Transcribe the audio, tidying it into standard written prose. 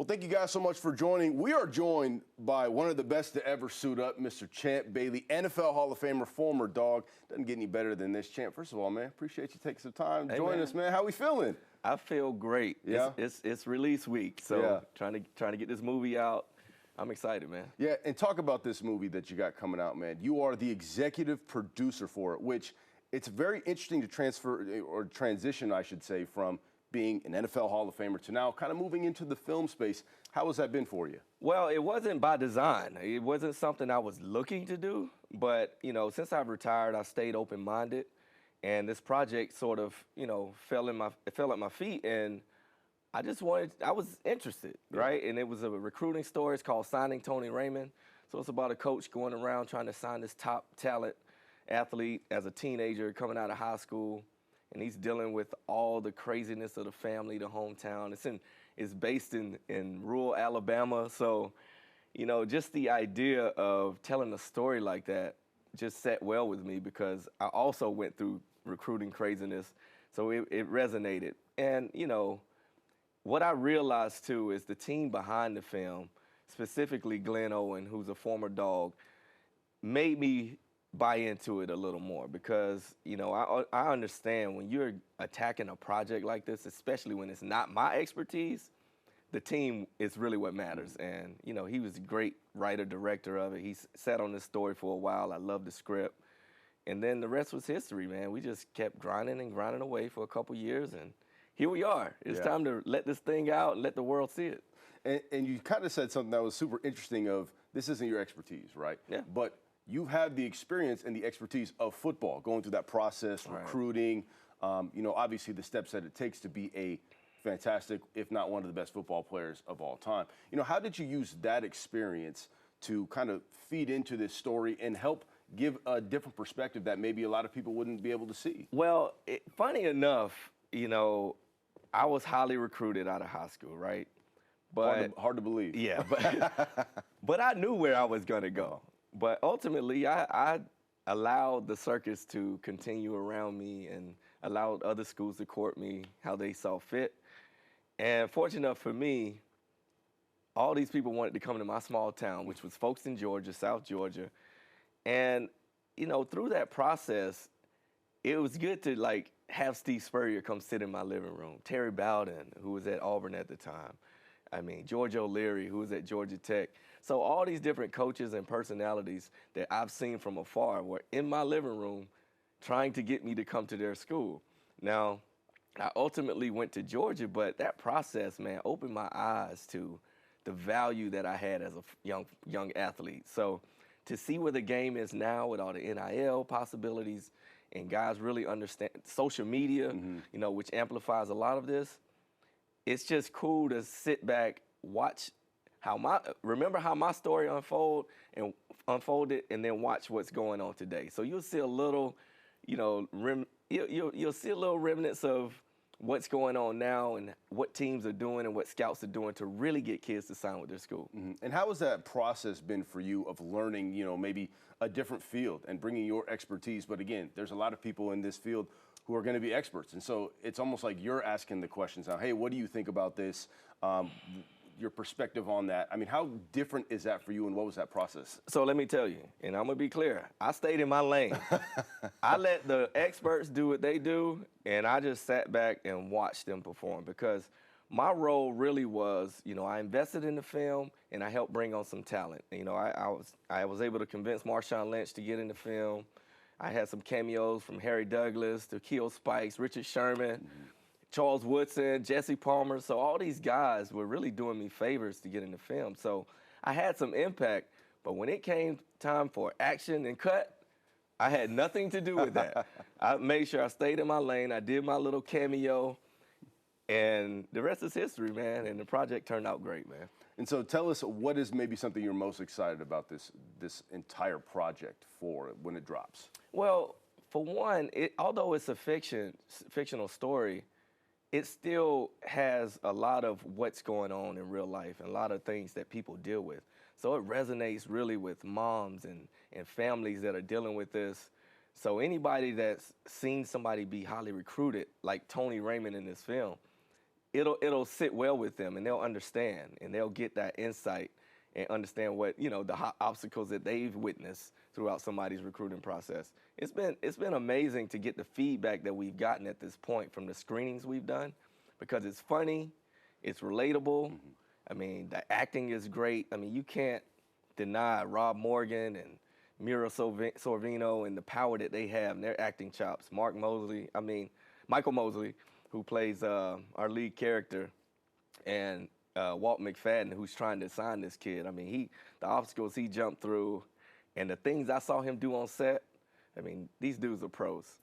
Well, thank you guys so much for joining. We are joined by one of the best to ever suit up, Mr. Champ Bailey, NFL Hall of Famer, former Dog. Doesn't get any better than this, Champ. First of all, man, appreciate you taking some time joining us, man. How we feeling? I feel great. Yeah? It's release week, so trying to get this movie out. I'm excited, man. Yeah, and talk about this movie that you got coming out, man. You are the executive producer for it, which it's very interesting to transition, I should say, from being an NFL Hall of Famer to now kind of moving into the film space. How has that been for you? Well, it wasn't by design. It wasn't something I was looking to do, but, since I've retired, I stayed open-minded, and this project sort of, fell at my feet, and I was interested, right? And it was a recruiting story. It's called Signing Tony Raymond. So it's about a coach going around trying to sign this top talent athlete as a teenager coming out of high school. And he's dealing with all the craziness of the family, the hometown. It's based in rural Alabama. So, just the idea of telling a story like that just sat well with me because I also went through recruiting craziness. So it resonated. And, what I realized, too, is the team behind the film, specifically Glenn Owen, who's a former Dog, made me buy into it a little more because, I understand when you're attacking a project like this, especially when it's not my expertise, the team is really what matters. And, he was a great writer, director of it. He sat on this story for a while. I loved the script. And then the rest was history, man. We just kept grinding and grinding away for a couple years, and here we are. It's time to let this thing out and let the world see it. And you kind of said something that was super interesting of this isn't your expertise, right? Yeah. But you have the experience and the expertise of football, going through that process, recruiting, obviously the steps that it takes to be a fantastic, if not one of the best football players of all time. How did you use that experience to kind of feed into this story and help give a different perspective that maybe a lot of people wouldn't be able to see? Well, funny enough, I was highly recruited out of high school, right? But hard to believe. Yeah, but I knew where I was going to go. But ultimately, I allowed the circus to continue around me and allowed other schools to court me how they saw fit. And fortunate enough for me, all these people wanted to come to my small town, which was Folkston, Georgia, South Georgia. And, through that process, it was good to, have Steve Spurrier come sit in my living room. Terry Bowden, who was at Auburn at the time. George O'Leary, who was at Georgia Tech. So all these different coaches and personalities that I've seen from afar were in my living room trying to get me to come to their school. Now, I ultimately went to Georgia, but that process, man, opened my eyes to the value that I had as a young athlete. So to see where the game is now with all the NIL possibilities and guys really understand social media, which amplifies a lot of this, it's just cool to sit back, watch remember how my story unfolded, and then watch what's going on today. So you'll see a little, you'll see a little remnants of what's going on now and what teams are doing and what scouts are doing to really get kids to sign with their school. And how has that process been for you of learning, maybe a different field and bringing your expertise? But again, there's a lot of people in this field who are going to be experts. And so it's almost like you're asking the questions now, hey, what do you think about this? Your perspective on that. How different is that for you, and what was that process? So let me tell you, and I'm going to be clear, I stayed in my lane. I let the experts do what they do, and I just sat back and watched them perform because my role really was, I invested in the film, and I helped bring on some talent. I was able to convince Marshawn Lynch to get in the film. I had some cameos from Harry Douglas to Keo Spikes, Richard Sherman, Charles Woodson, Jesse Palmer. So all these guys were really doing me favors to get in the film. So I had some impact, but when it came time for action and cut, I had nothing to do with that. I made sure I stayed in my lane. I did my little cameo, and the rest is history, man. And the project turned out great, man. And so tell us, what is maybe something you're most excited about this entire project for when it drops? Well, for one, although it's a fictional story, it still has a lot of what's going on in real life and a lot of things that people deal with. So it resonates really with moms and families that are dealing with this. So anybody that's seen somebody be highly recruited, like Tony Raymond in this film, it'll sit well with them, and they'll understand, and they'll get that insight and understand what, the obstacles that they've witnessed throughout somebody's recruiting process. It's been amazing to get the feedback that we've gotten at this point from the screenings we've done, because it's funny, it's relatable. I mean, the acting is great. I mean, you can't deny Rob Morgan and Mira Sorvino and the power that they have and their acting chops. Michael Mosley, who plays our lead character, and Walt McFadden, who's trying to sign this kid. I mean, the obstacles he jumped through and the things I saw him do on set, I mean, these dudes are pros.